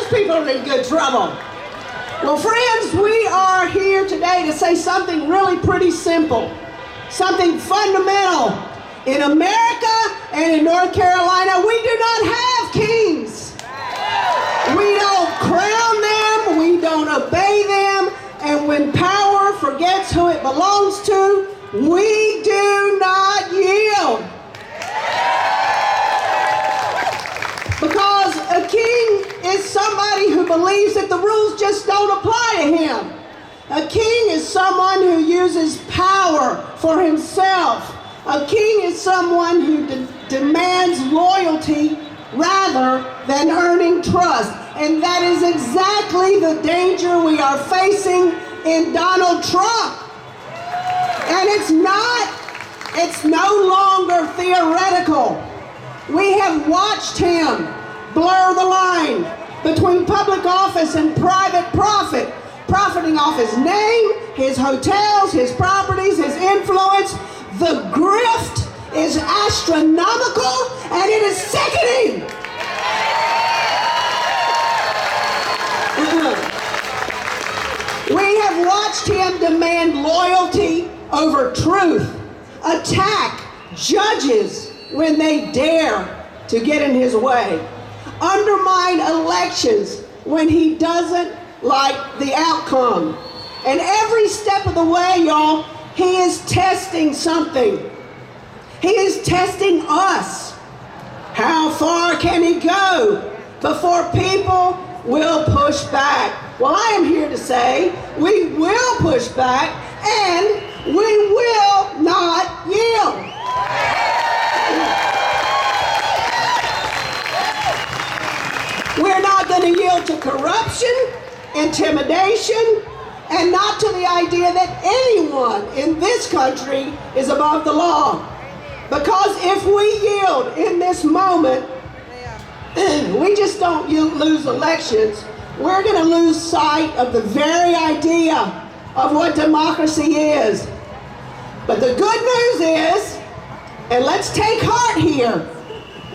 those people are in good trouble. Well, friends, we are here today to say something really pretty simple, something fundamental. In America and in North Carolina, we do not have kings. We don't crown them, we don't obey them, and when power forgets who it belongs to, we do not yield. Because a king is somebody who believes that the rules just don't apply to him. A king is someone who uses power for himself. A king is someone who demands loyalty rather than earning trust. And that is exactly the danger we are facing in Donald Trump. And it's no longer theoretical. We have watched him blur the line between public office and private profit, profiting off his name, his hotels, his properties, his influence. The grift is astronomical and it is sickening. We have watched him demand loyalty over truth, attack judges when they dare to get in his way, undermine elections when he doesn't like the outcome. And every step of the way, y'all, he is testing something. He is testing us. How far can he go before people will push back? Well, I am here to say we will push back and we will not yield. We're not going to yield to corruption, intimidation, and not to the idea that anyone in this country is above the law. Because if we yield in this moment, we just don't lose elections. We're going to lose sight of the very idea of what democracy is. But the good news is, and let's take heart here,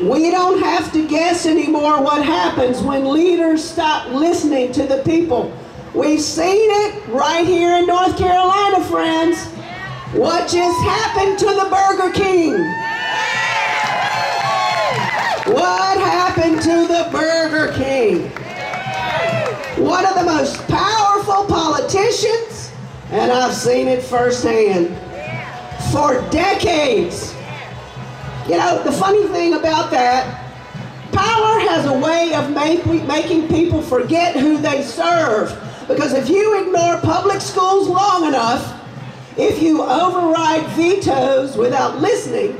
we don't have to guess anymore what happens when leaders stop listening to the people. We've seen it right here in North Carolina, friends. What just happened to the Burger King? What happened to the Burger King? One of the most powerful politicians, and I've seen it firsthand, for decades. You know, the funny thing about that, power has a way of making people forget who they serve. Because if you ignore public schools long enough, if you override vetoes without listening,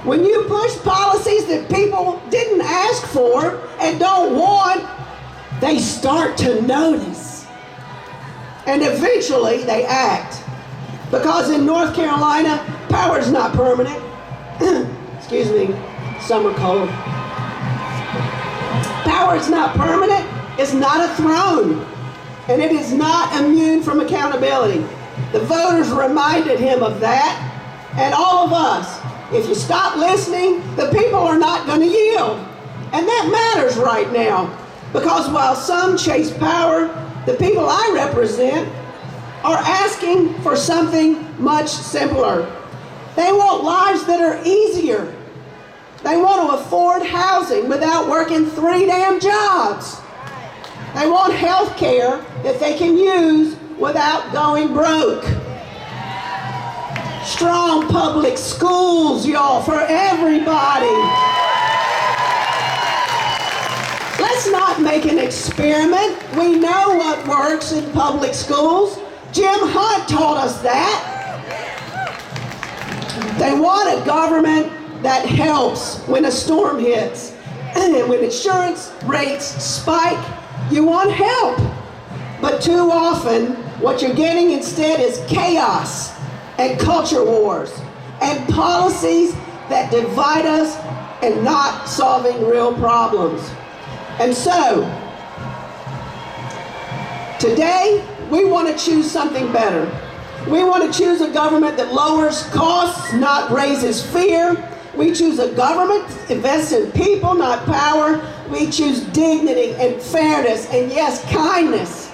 when you push policies that people didn't ask for and don't want, they start to notice. And eventually they act. Because in North Carolina, power is not permanent. Excuse me, summer cold. Power is not permanent. It's not a throne. And it is not immune from accountability. The voters reminded him of that, and all of us. If you stop listening, the people are not going to yield. And that matters right now, because while some chase power, the people I represent are asking for something much simpler. They want lives that are easier. They want to afford housing without working 3 damn jobs. They want health care that they can use without going broke. Strong public schools, y'all, for everybody. Let's not make an experiment. We know what works in public schools. Jim Hunt taught us that. They want a government that helps when a storm hits. When insurance rates spike, you want help. But too often, what you're getting instead is chaos and culture wars and policies that divide us and not solving real problems. And so, today, we want to choose something better. We want to choose a government that lowers costs, not raises fear, We choose a government that invests in people, not power. We choose dignity and fairness and, yes, kindness.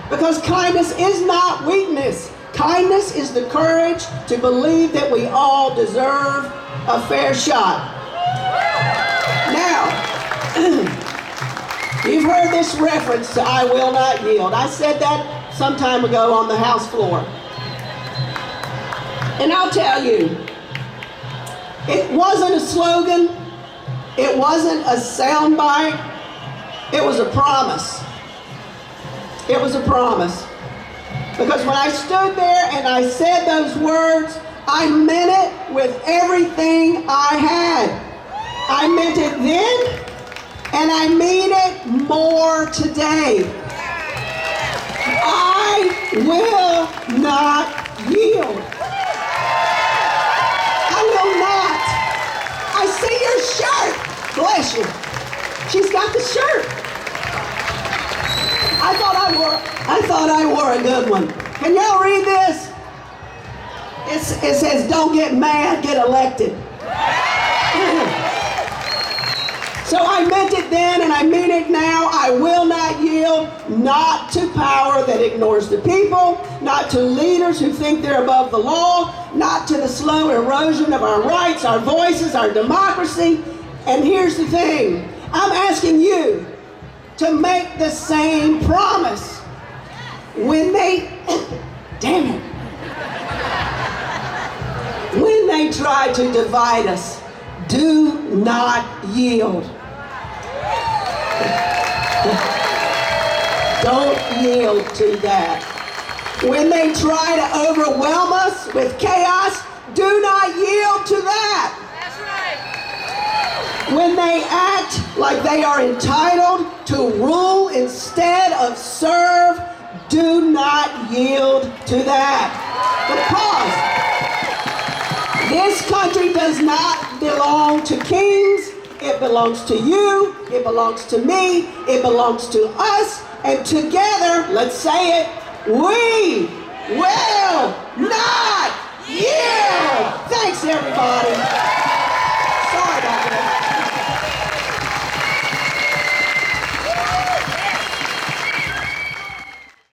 Because kindness is not weakness. Kindness is the courage to believe that we all deserve a fair shot. Now, you've heard this reference to I will not yield. I said that some time ago on the House floor. And I'll tell you, it wasn't a slogan. It wasn't a soundbite. It was a promise. It was a promise. Because when I stood there and I said those words, I meant it with everything I had. I meant it then, and I mean it more today. I will not yield. I will not. I see your shirt. Bless you. She's got the shirt. I thought I wore a good one. Can y'all read this? It says, don't get mad, get elected. So I meant it then and I mean it now. I will not yield, not to power that ignores the people, not to leaders who think they're above the law, not to the slow erosion of our rights, our voices, our democracy. And here's the thing. I'm asking you to make the same promise when they, damn it, when they try to divide us. Do not yield. Don't yield to that. When they try to overwhelm us with chaos, do not yield to that. When they act like they are entitled to rule instead of serve, do not yield to that. Because this country does not belong to kings. It belongs to you. It belongs to me. It belongs to us. And together, let's say it, we will not yield. Thanks, everybody.